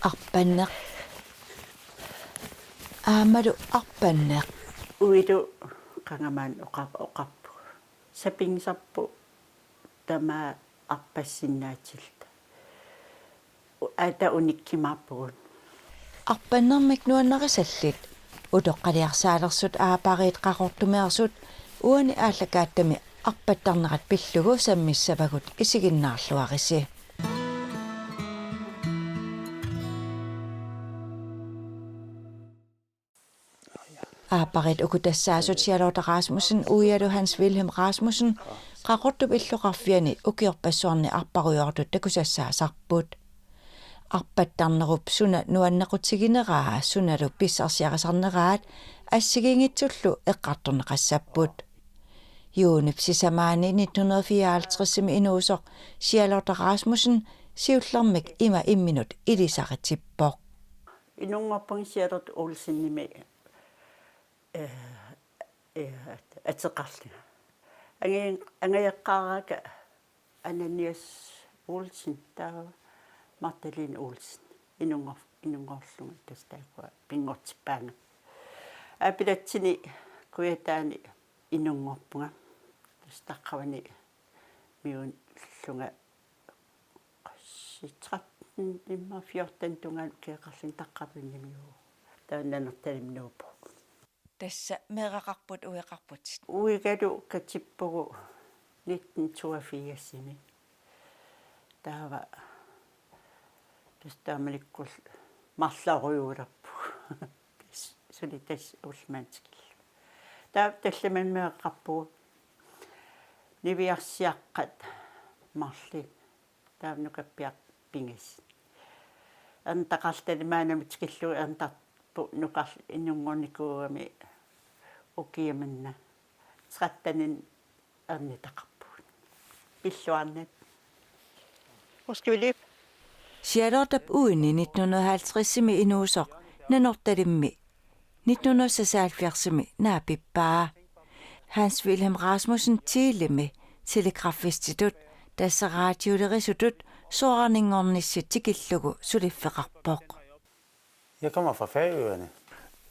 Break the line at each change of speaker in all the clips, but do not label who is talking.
Arpanneq. Aamalu arpanneq.
Uidu qangamaan oqappu. Sapingsappu tama arpassinnaatsilta. Ata unikkimaappugun.
Arpannermik nuannarisallit. Utoqqaliarsaalerсут аапариит qaqortumiarsut уани ааллакааттами арпаттарнерат пиллугу саммиссавагут исигиннаарлуариси. Aaparit ukutassaassut Charlotte Rasmussen uialu Hans Wilhelm Rasmussen qaqortup illuqarfiani ukiorpassuarni arparuyortut takusassaasarput. Arpattarnerup suna nuannequtigineraa sunalu pissarsiaqasarneraat ассигингитсуллу эққарторнеқассаппут юунip сисамаани 1954-сими инуусоқ Charlotte Rasmussen сиуллармик има имминут илисаритиппоқ
инунгорпан Charlotte Olsen-ними атеқарлига ангаяққаарака Ananias Olsen таа Martelin Olsen инунгорлунга тастаакуа пингортиппаанга апилатсини куятаани инунгорпунга тастаққавани миун лунга qassitrat имма 14 тунгаан кеқарлин таққапиннимиу тааннанерталимнууппу
тасса мерақарпут уеқарпут
уигалу катиппугу 1982-сими таава тастаамаликкул марларуйууларпу солитас улмаатикил таа талламан меэққарпугу нивиарсиаққат марли таавнукаппиақ пингас антақарталимаанамитикиллу антарпу нуқар инунгорникуугами укиаманна траттанин арнитақарпуг пиллуарнат Oskivili.
Charlotte uini 1950-simi inuusoq nanortalimmi 1976-simi naapippaa Hans Wilhelm Rasmussen tiilimi telegrafinstitut tassaraatiulerisutut soorningornissit tikillugu suliffeqarpoq.
Jeg kommer fra Færøerne.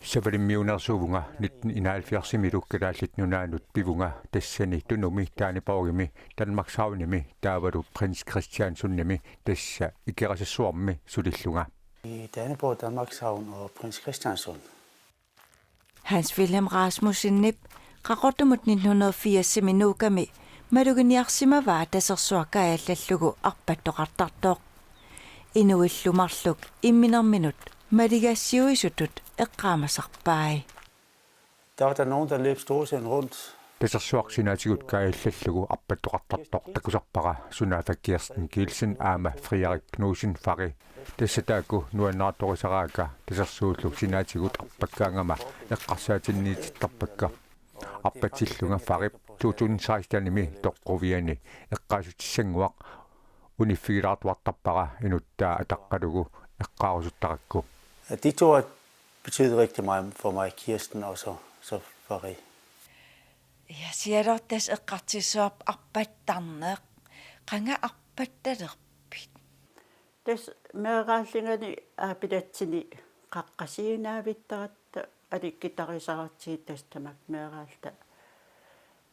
Så var det miunersuunga 1971 lukkalaallit nunaanut pivunga tassani tunumi taaniborgimi Danmarks havnimi taavaru prins Christian sunnimi tassa ikerasassuarmi sulillunga
I Danneborg, Danmarks havn og prins Christiansson.
Hans Wilhelm Rasmussen nip qaqortumut 1980 nuukami maluginiarsimavaa tasersuakaallallugu arpattoqartartoq inuillumarluk imminerminut maligassiuisutut eqqaamasarpai
Der var der nogen, der løb Storsøen rundt.
tasersuaqsinaatigut kaayallallugu arpattoqartartoq takusarpara sunaafakkiarsten Kielsen aama Frederik Knudsen fari tassataaku nuannaartorisaraaka tasersuulluk sinaatigut arpakkaangama eqqarsaatinniitittarpakka arpatillunga farip 2016-nimi toqqoviani eqqaasuttissanguaq unifigilaartuartarpara inuttaa ataqqalugu eqqaarusuttarakku.
De to har betydet rigtig meget for mig, Kirsten og så Farid.
ja sialortas eqqartissuap arpattarneq qanga arpattalerpit
Tas meeqaallingani aapilatsini qaqqasiinaavittaratta alikkitarisaratsiit tastamak meeqaalta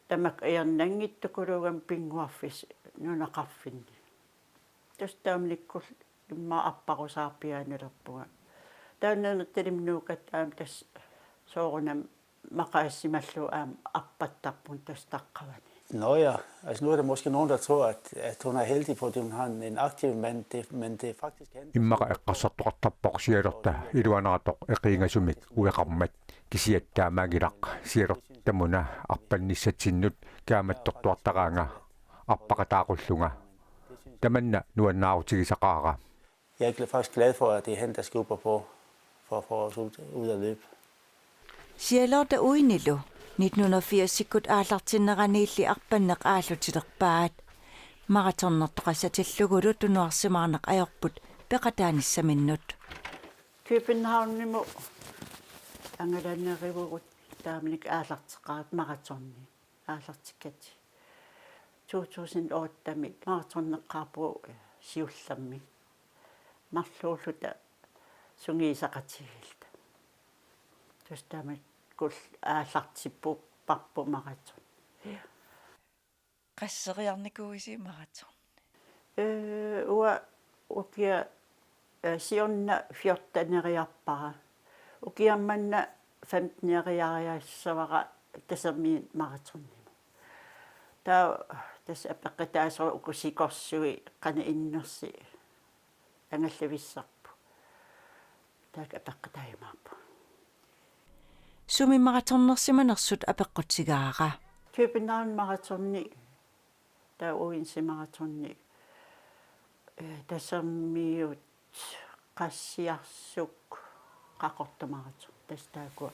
tamak ayarnangittukuluugam pinguarfis nunaqarfinni tastaamlikkul imma apparusaarpiaanulerpuga taannanertalimnuukat aam tas soorunam maqaassimallu aam arpattarpun tastaqqavani.
Nå ja, altså nu er der måske nogen, der tror, at hun er heldig på, at hun har en aktiv mand, men det er faktisk han.
Immaqa eqqassartoqartarpoq sialorta iluanaatoq eqiingasumik ueqarmat kisiattaamaagilaq sialortamuna arpannissatinnut kaamattortuartaraanga arpaqataaqulluga tamanna nuannaarutigisaqaara.
Jeg er faktisk glad for, at det er han, der skubber på for at få os ud at løbe.
Charlotte uinilu 1980-sikkut aallartinneraniilli arpanneq aalutilerpaat maratornertoqassatillugulu tunuarsimaarneq ajorput peqataanissamminnut
Københavnimu angalanerivugut taamnik aallarteqarat maratorni aallartikkat 2008-mi maratorneqqaarpu siullermi marluulluta sungiisaqatigilta tustama kul ааллартиппу парпумаратун
qasseriarnikuisi maraton
уа укиа сионна 14-нериарпара укиамманна 15-нериариассавара тасермиин маратонниму таа тас апеққитаасеру укусикорсуи қана иннерси ангаллависсарпу таак апеққитаимааппу
sumi maratonnersimanersut apeqqutigaara
København maratonни таа уинси маратонни тасермиут qassiarsuк qaqortamaratun тастаакуа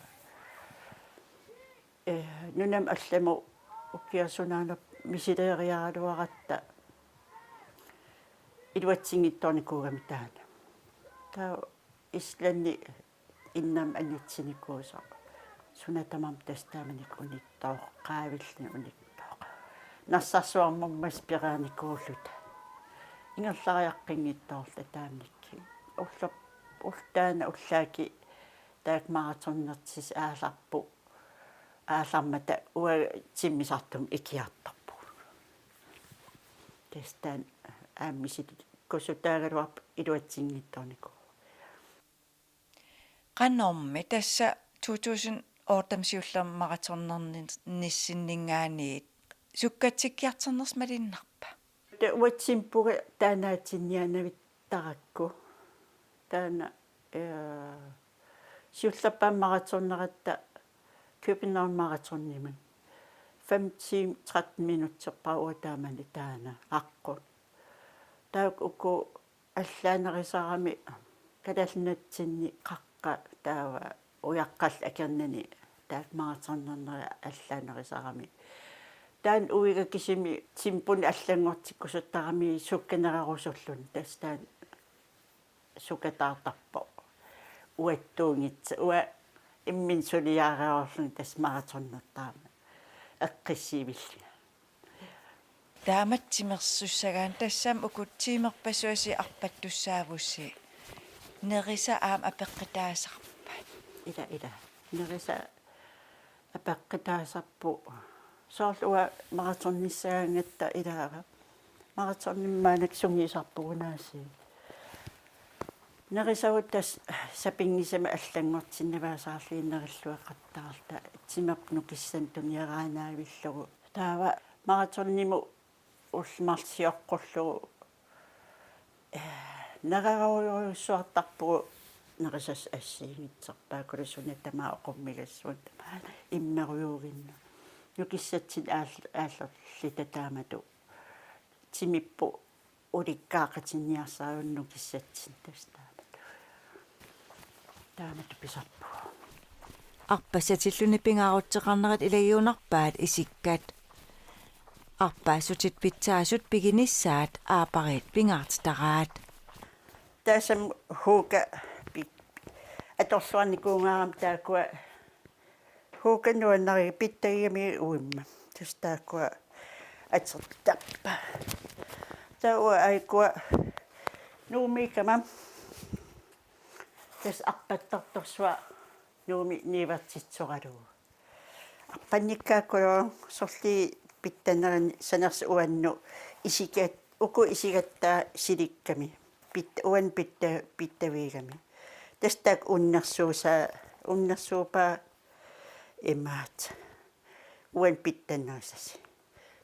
нунам алламу уккиасунаанап мисилериаралуаратта илуатсингитторникуугами таана таа исланни иннам аннатсиникууса сунатамам тастааманик униттоо qaavillni униттоо нассарсуармаммас пирааникууллута ингерлариаққингиттоорлу таамникки уллап ултаана уллааки таак маратоннертис ааларпу аалармата уа тиммисартум икиартарпу тестан ааммисит косутаагалуарп илуатсингитторнику
qannormi tassa 2000 oortamsiullerm maratonnernissinngaaniit sukkatikkiarterners malinnarpa
te uatsimpuga taanaatsinnianavittarакку таана сиуллаппаам маратоннератта København maratonniman 5 timer 13 minutter pauataamani taana аққут таак уку аллаанерисарами калалнатсинни қаққа таава уяққал акернани таак маратоннернери аллаанерисарами таан уига кисими тимпун аллангортиккусуттарами сукканерарусуллун тастаан сукатаартарпо уаттуунгитса уа иммин сулиаареорлун тас маратоннертаама эққиссиивилли
тааматсимерсуссагаан тассаам укутсиимерпасуаси арпаттуссаавусси нериса аам апеққитаасарпа
ила нериса апеққитаасарпу соорлуа маратонниссагаангатта илаава маратонниммаанак сунгисарпугунааси нерисавут тас сапингисама аллангортиннаваасаарлииннериллуақаттаарта тимерпну киссан туниараанааивиллугу таава маратонниму улмарсиоққуллугу нагаруйуссуартарпугу нерисас ассиигитсерпаакуласуна тамаа оқуммигассуун тамаа иммеруйуугинна нукиссатсит ааллерли татаамату тимиппу уликкаақатинниарсаавунну киссатсин тастаамату таамату писарпу
арпасатиллуни пингаарутсеқарнерит илагиунарпаат исиккат арпаасутит питсаасут пигиниссаат аапарит пингаартитараат
таасам хука аторсуарникуунгаарам таакуа хукануаннари питтагими уимма тастаакуа атсертаппа тауа айкуа нуумикама тас арпаттарторсуа нууми нивертитсоралуу арпанниккааккулоо сорли питтанерани санерс уанну исикат уку исигаттаа силикками пит уан питтавигами тастак уннерсуупа эмаат уан питтанерсас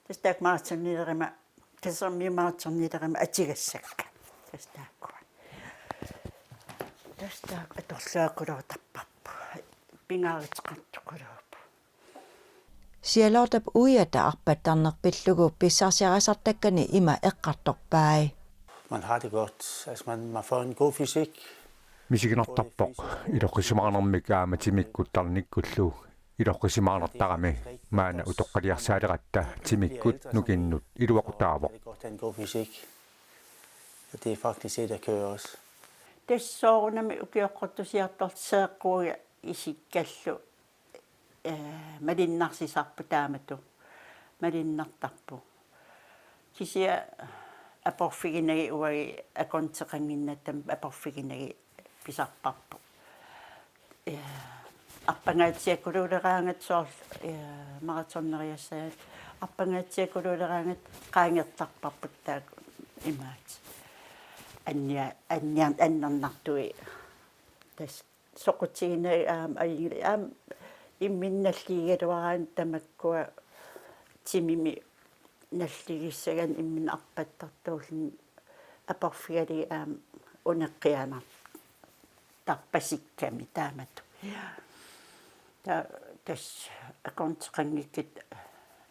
тастак маатсоннилерама тасерми маатсоннилерама атигассакка тастааккуа тастаак аторлаакулоо таппарпу пингааритеқартукулуупу
сиалортап уиата арпаттарнерпиллугу писсарсиарасартаккани има эққарторпаи
Man har det godt. Altså man får en god fysik.
мисигинартарпоқ илоққисимаарнэрмик тимиккуттарниккуллу илоққисимаарнартарами маана утоққалиарсаалератта тимиккут нукиннут илуақутаавоқ
Det er godt at have en god fysik. Og det er faktisk det, der kører os.
тассоорунами укиоққортусиарторт сеэққуга исиккаллу малиннарсисарпу таамату малиннартарпу кисия апорфигинаги уаги аконтеқангиннаттам апорфигинаги pisarparpu аппангаатсиаккулуулераангат соорл маратоннериассаат аппангаатсиаккулуулераангат qaangertarparput taak imaat анниан аннарнартуи тас соқутигина аигили имминналлигалуараан тамаккуа тимими наллигиссаган иммин арпаттартуулни апорфиали унеққиана тарпасикками таамату тас аккаунтеқангиккит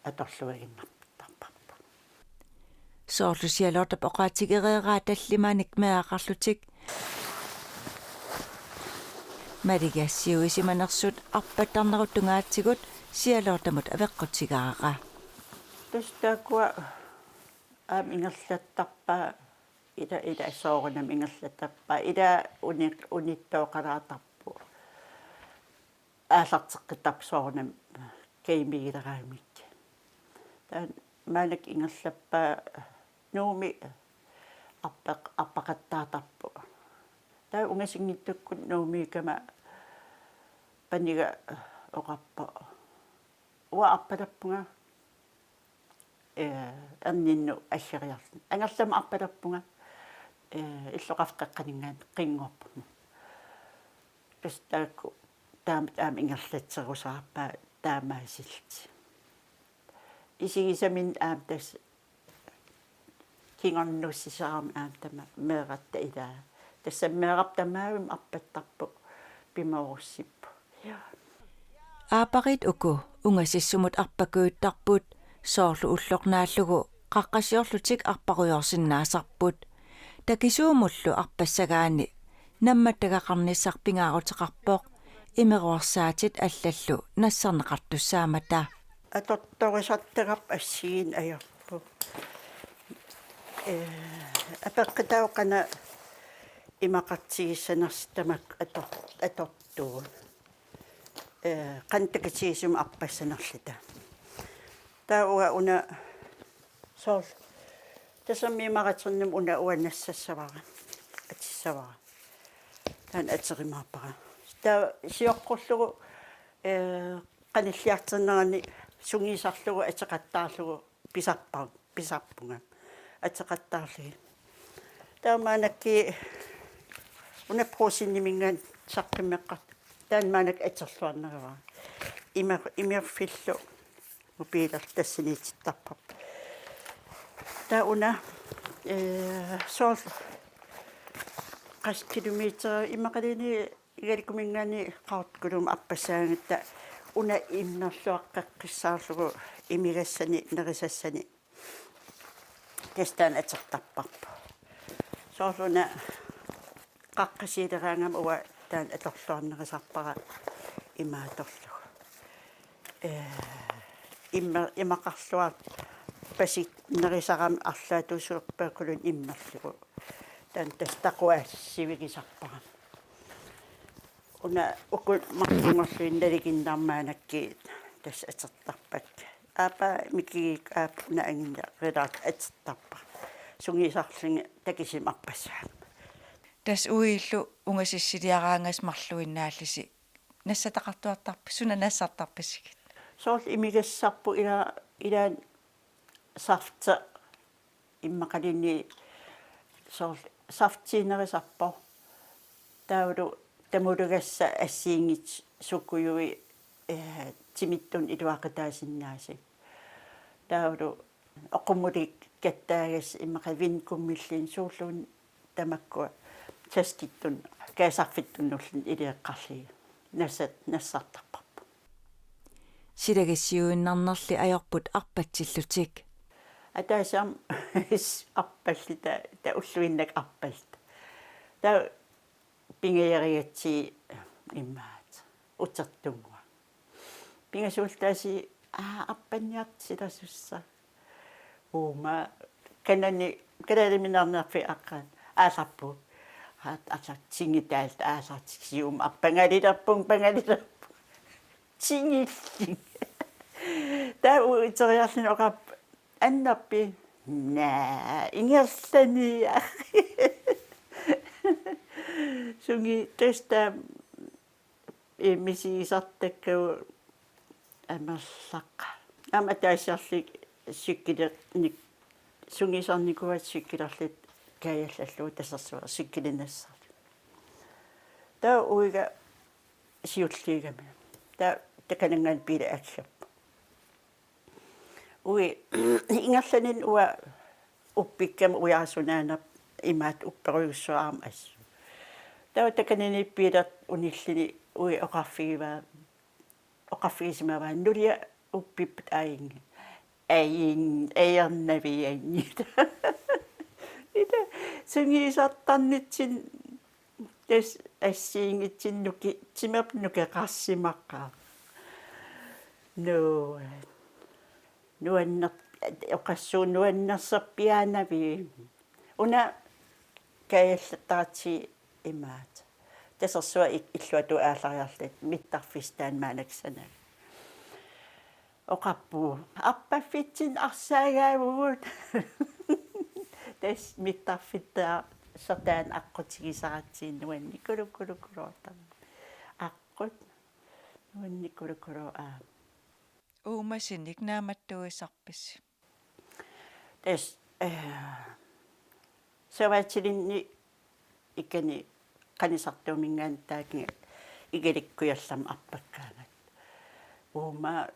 аторлуагиннарпарпарпу
соорлусиалоорта поqaатигереераа таллимааник меақарлутик малигассиуисиманерсут арпаттарнерутунгаатсигут сиалоортамут авеққутигаараа
тустаакуа ингерлаттарпаа ида соорунам ингерлаттарпаа ида униттооқалаатарпу аалартеққитарп соорунам кеймигилераамик таан маанак ингерлаппаа нууми аппақаттаатарпу таа унгасингиттуккут нуумикама панига оқарпа уа аппалаппунга аннинну ассериарсна ангерлама арпалаппунга иллоқарфеққанингаат қингорпу тастаакку таамат ингерлатсерусаарпаа таамаасилти исигисамин аамтас кингорнуссисаарам аамтама меэратта илаа тассаммеэраптамаагум арпаттарпу пимаоруссиппу
аапарит уку унгасиссумут арпакуиттарпут соорлу уллорнааллугу qaqqasiorlutik arparuyorsinnaasarput takisuumullu arpassagaani намматтагақарниссарпингаарутеқарпоқ имеруарсаатит аллаллу нассарнеқартуссаамата
атортторисартеқарп ассигин аярпу апеққитаоқана имақартигиссанерс тамак атортуу қантакатигисум арпассанерлита тауа уна соор тасаммимаратсернум уна уанассассавара атиссавара таан атеримааппара таа сиоққорлугу каниллиартернерани сунгисарлугу атеқаттаарлугу писарпунга атеқаттаарлуги таамаанакки уна просиннимингаан саққиммеққат таан маанак атерлуарнерава имерфиллу мобилер тассинититтарпап таа уна соор qas kilometer imaqalini igalikumingaani qaartkulum appasaangata una imnerluaqqaqqissaarlugu imigassani nerisassani testaan atertarparpu soorluna qaqqasiileraangam uwa taan atorluarnerisarpara imaatorlugu imaqarluat pasit nerisaram arlaatusuerpaakulun immerlugu тан тастақуассивигисарпара уна укут мартунгорлуинналигиннармаанакки тас атертарпак аапа микигик аапна ангинда релаат атертарпа сунгисарлинга такисим арпассаа
тас уиллу унгасиссилиараангас марлуиннааллиси нассатақартуартарпа суна нассартарпассигит
соорл имигассарпу илаан сафта иммақалини соорл сафтинерисарпо таулу тамулугасса ассиингит суккуюи тимиттун илуақатаасиннааси таулу оқуммулик каттаагас иммақавин куммиллин сууллуун тамаккуа таскиттун каасарфиттуннуллин илиэққарлиги нассартарпарпу
силагиссиуиннарнерли аёрпут арпатсиллутик
атаасам аппаллита та уллуиннак аппалт та пингеяриатси иммаат утертунгуа пингасуултааси аппанниартсиласусса ума каналиминарнерфи аққан аасарпу хаат атсартингитаалт аасартиксиум аппангалилерпун пангалилерпу тингилли таа уитериарлин оқап аннаппи наа ингерлани sungi tästä misiisattekeu amassakka. Amataisarli sykkidernik sungisarnikuat sykkiderlit kaajallallu tasarsua sykkilinnassarli. Tää uiga siulliigami. Tää takanangan pila aksappa. Ui ingallanin ua uppikkam ujaasunaana imaat upperuussuaam assu. Tää takanani pila unillini ui oqaffiisima vaan nulia uppippat aing ei annavi aingita. Ita sungiisartarnitsin tes assiingitsin nuki timap nukeqarsimaqqaa. No nuanner oqassuun nuannersarpiaanavi una kaajallattaratsi imaat. Tasarsua illuatu aalariarlit mittarfistaan maanaksana. Oqappuu appaffitsin arsaagaavut. Tes mittarfittaa sataan aqqutigisaratsiin nuanni kulukulukuloorta. Aqqut nuanni kulukuluaa.
Uumasinnik naamattuisarpis.
Tes savatsilinni ikani qanisartuumingaan taakin igelikkujallam appakkaanat. Uuma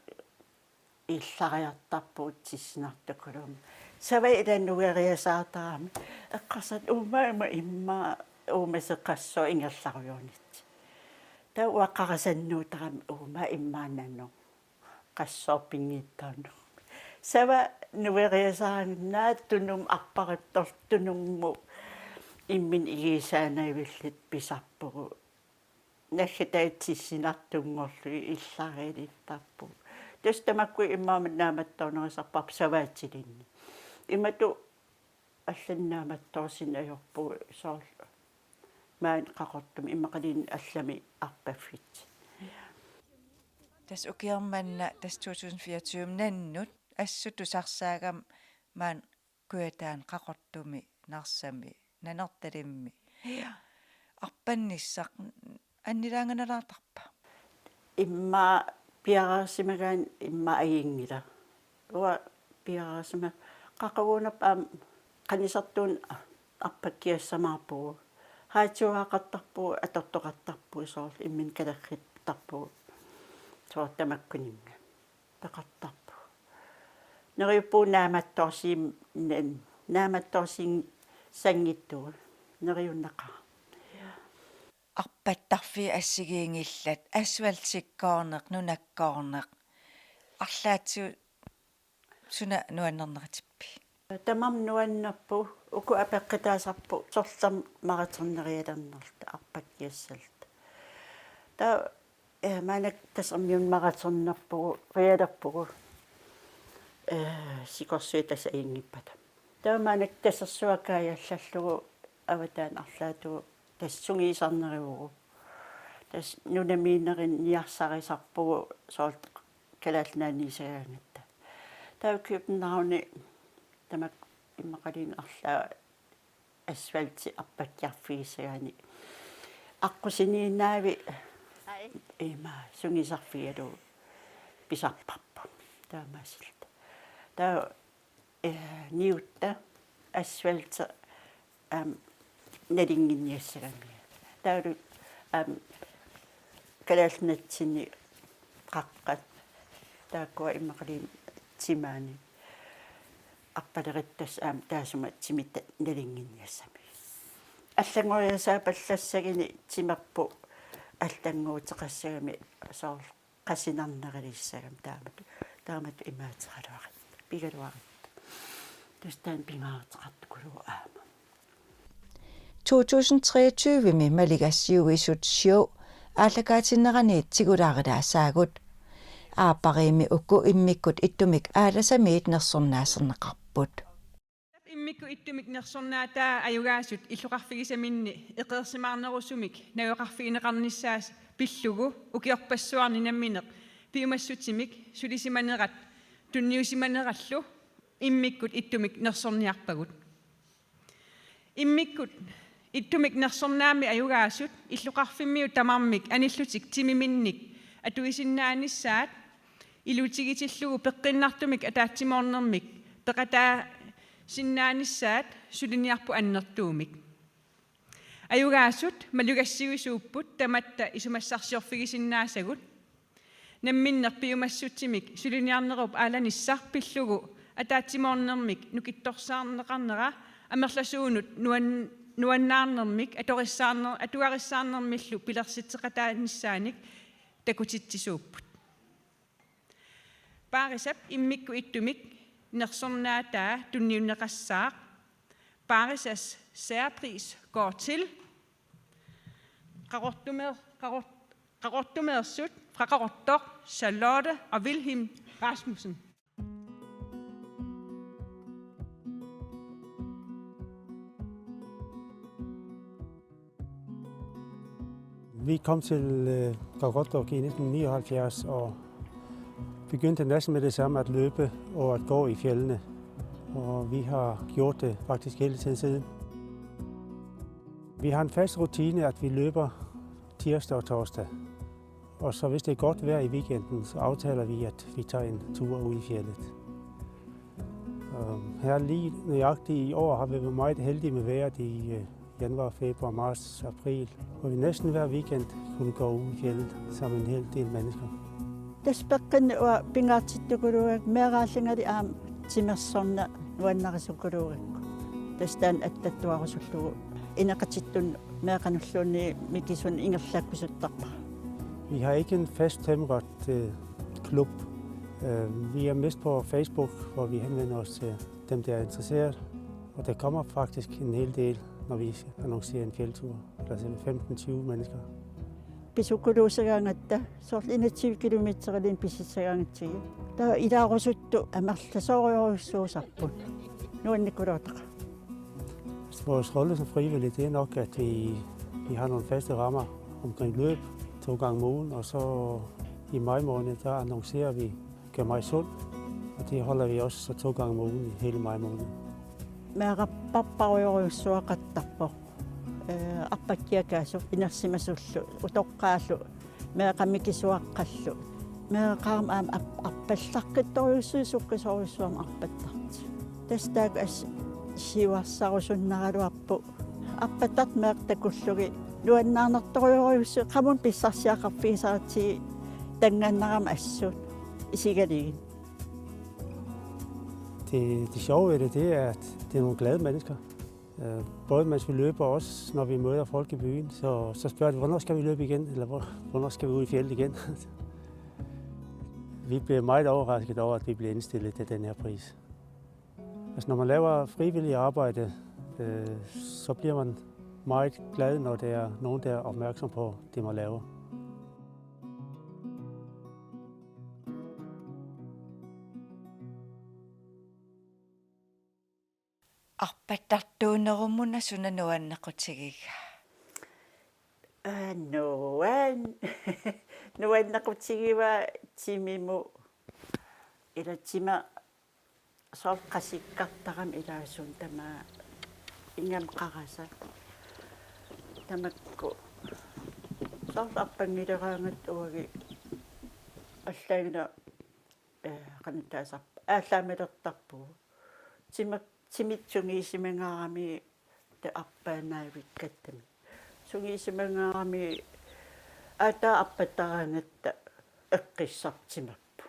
иллариартарпуут тиссинартукулум сава иланнугериасаатарами эққарсат уумаама имма уумасеққассоо ингерларуйуунит таа уаққарасаннуутарами uuма иммаананно qassорпингиттаану сава нугериасаанаат тунум арпариттортунумму иммин игисаанаивиллит писарпугу нахитаатсинартунгорлу иллариилиттарпу тестамакку иммааманнааматтоонерисарпарп саваатилинни имату алланнааматторсин ajorpu соорл маан qaqortum иммақалин аллами арпаффит
Tas ukiarmanna tas 2024 nannut assut usarsaagam maan kuataan qaqortumi narsami nanertalimmi arpannissaq annilaanganalaartarpa
имма пиарасимагаан имма агингила уа пиарасима qaqaguunap qanisartuun arpakkiassamaarpugu haatsuaqattarpu atortoqattarpu soorl immin kalarrittarpu soortamakkuninga taqattarpu neriuppu naamattorsiim naamattorsiin sangittugu neriunnaqa
arpattarfi assigiingillat asfaltsikkoorneq nunakkoorneq арлаатсу суна нуаннернератиппи
тамам нуаннарпу уку апеққитаасарпу сорлам маратернериалернерта арпаккиассалта та манак тасаммиун маратернерпугу риалерпугу сикорсуитаса ингиппата та манак тассерсуакааяаллаллугу аватаан арлаатугу тассугиисарнериугу тас нунамиинерин ниарсарисарпугу соорт калаалнаанисагаангатта тауккипнарауни тамак иммақалин арлаа асфальти арпаккиарфигисагаани аққусиниинаави има сунгисарфигалу писарпарпа таамаасилта таа ниутта асфальта налингинниассагами таалу калаалнатсини қаққат тааккуа иммақалин тимаани арпалериттас таасума тимитта налингинниассами аллангориасаа паллассагини тимаппу аллангуутеқассагами соор қасинарнерилиссагам таамат имаатералуарит пигалуарит тустаан пингааратеқартукулу аама
2023 малигассиуисут сиу ааллакаатиннераниит тигулаарилаасаагут аапариими укку иммиккут иттумик ааласамиит нерсорнаассернеқарпут
иммикку иттумик нерсорнаатаа аюгаасут иллуқарфигисаминни эқерсимаарнерусумик нагоқарфигинеқарниссаас пиллугу укиорпассуарни намминеқ пиумассутимик сулисиманерат ittumik nersornaami ajugaasut illuqarfimmiu tamarmik anillutik timiminnik atuisinnaannissaat ilutigitilluu peqqinnartumik ataatsimornermik peqataa sinnaannissaat suliniarpu annertuumik ajugaasut malugassiguisuupput tamatta isumassarsiorfigisinnaassagut namminnerpiumassutsimik suliniarnerup aalanissarpillugu ataatsimornermik nukittorsaarneqarnera amerlasuunut nuannaarnermik atuarissaarnermillu pilersitseqataanissaanik takutitsisuupput paarisap immikku ittumik nersornaataa tunniunneqassaaq Parisas særpris går til Qarortumeersut fra Qarortor, Charlotte og Wilhelm Rasmussen.
Vi kom til Qarortor i 1979 og begyndte næsten med det samme at løbe og at gå i fjellene. Og vi har gjort det faktisk hele tiden siden. Vi har en fast rutine, at vi løber tirsdag og torsdag. Og så hvis det er godt vejr i weekenden, så aftaler vi, at vi tager en tur ud i fjellet. Her lige nøjagtigt i år har vi været meget heldige med vejret i januar, februar, marts, april. Og vi næsten hver weekend kunne gå ud i fjellet sammen med en hel del mennesker.
Taspaqinna ua pingaartittukuruak meeraalingari aam timersorna nuannarisukuruugakku tastaan attattuarusullugu inaqatittun meeqanulluunni mikisun ingerlaakkusuttarpa.
Vi har ikke en fast temmeret klub. Vi er mest på Facebook, hvor vi henvender os til dem, der er interesseret. Og der kommer faktisk en hel del, når vi annoncerer en fjeldtur. Der er 15-20 mennesker.
Pisukuluusagaangatta sorlina 20 kilometerlin pisitsagaangatsiga taa ilaarusuttu amerlasooriorussuusarpun nuannikuluutaqa.
Vores rolle som frivillige, det er nok, at vi har nogle faste rammer omkring løb 2 gange om ugen, og så i maj måned, der annoncerer vi Gør mig sund, og det holder vi også så 2 gange om ugen i hele maj måned.
Meaqappapparuyorussuaqattarpo арпаккиакаасу инерсимасуллу утоққааллу меақамикисуаққаллу меақаам аам аппаллаққитторюссуисуққисоруссуам арпаттарти тастаак ас сивассарусуннаралуарпу аппаттарт меқтакуллуги нуаннаарнерторюориуссу қамун писсарсиақарфигисаратиги тангааннарама ассуут исигалигин.
Det sjove ved det er, at det er nogle glade mennesker. Både mens vi løber og også når vi møder folk i byen, så spørger de, hvornår skal vi løbe igen, eller hvornår skal vi ud i fjeldet igen. Vi bliver meget overrasket over, at vi bliver indstillet til den her pris. Altså, når man laver frivillig arbejde, så bliver man meget glad, når der er nogen, der er opmærksom på det, man laver.
Arpattartuunerumuna sunanuannaqutigiga.
Nuannaqutigiva timimu ilatima sorqasikkartaram ilaasun tama ingam qarasa tamakku sorarpangileraangat uagi allaagina qanittaasar ааllaамилертарпу timitsungiisimangaarami ta arpaanaavit kattami sungiisimangaarami ata appataraangatta eqqissartimappu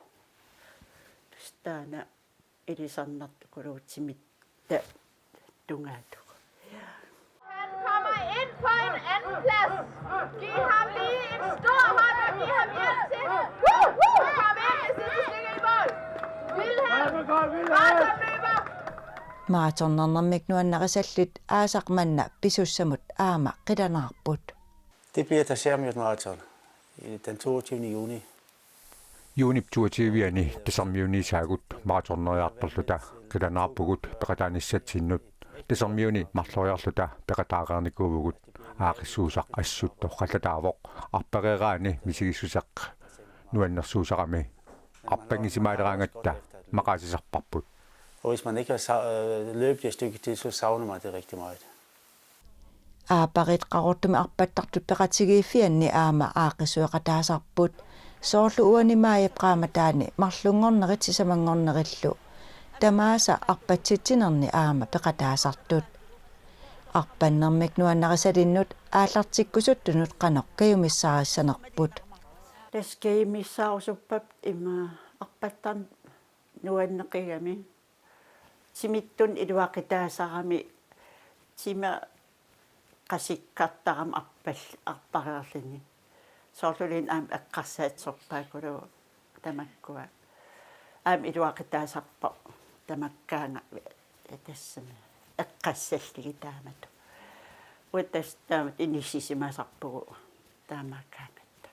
tustaana ilisarnartukuluutimit ta tungaatuq.
Han kommer ind på en anden plads. Giv ham lige en stor hånd og giv ham hjælp til. Kom ind i sidste stykke i mål. Wilhelm!
Maratonnernermik nuannarisallut aasaqmanna pisussamut aama qilanarput.
Det bliver der Særmjørt Marathon den 22. juni.
Juni 22. Desamjuni saagut maratonnerjartorluta qilanarpugut peqataanissatinnut desamjuni marloriarluta peqataaqarnikuuvugut aaqissuusaq assutto qallataavoq arpereeraani misigissusaq nuannersuusaqami arpangisimaalerangatta maqaasisarparput.
Og hvis man ikke har løbet et stykke tid, så savner man det rigtig meget.
Aaparit qarortumi arpattartut peqatigiiffianni aama aaqisueqataasarput soorlu uanimaayap qaamataani marlungornerit sisamangornerillu tamaasa arpatsitsinerni aama peqataasartut arpannermik nuannaqisalinnut aallartikkusuttunut qanoq kayumissaarissanerput
таскаимиссаарусуппап има арпаттарн нуаннеқигами симиттун илуақитаасарами тима qasikkартарам арпареерлини соорлулин аам аққарсаатсорпаакулу тамаккуа аам илуақитаасарпа тамаккаана тассами эққассаллиги таамату уаттас таамат иниссисимасарпугу таамааккаанатта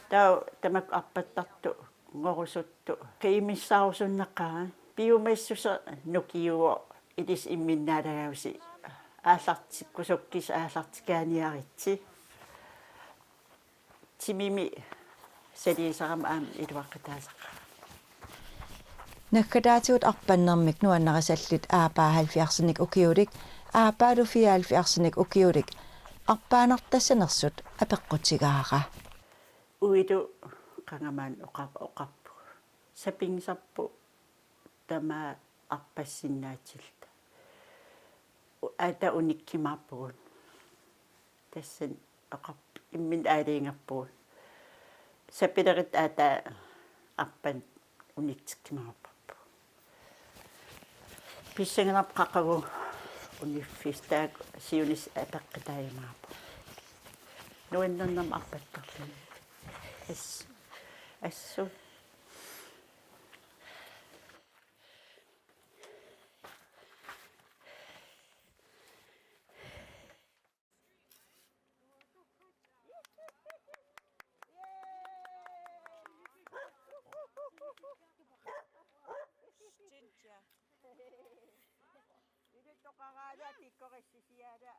таа тамак арпаттарту ngorusuttu kiimissaarusunnaqaa piumaissusa nukiuo ilis imminnaalaausi aallartikkusukkis aallartikaaniaritsi timimi saliisaram aam iluaqqitaasaqa
Nakkadaatigut arpannermik nuannaqasallit aapaa 70-arsinik ukiulik aapaalu 74-arsinik ukiulik arpaanartassanersut apeqqutigaara
uidu qangamaan oqappu sapingsarpu tama arpassinnaatsilta ata unikkimaarpugun tassan oqap immin aaliingarpugun sapilerit ata arpan unikkimaarpappu pissanganarp qaqagu uniffistaak siunis apeqqitaayimaarpu nuannernam arpattarluni assу Ini toqaraala tikkorissisiaala.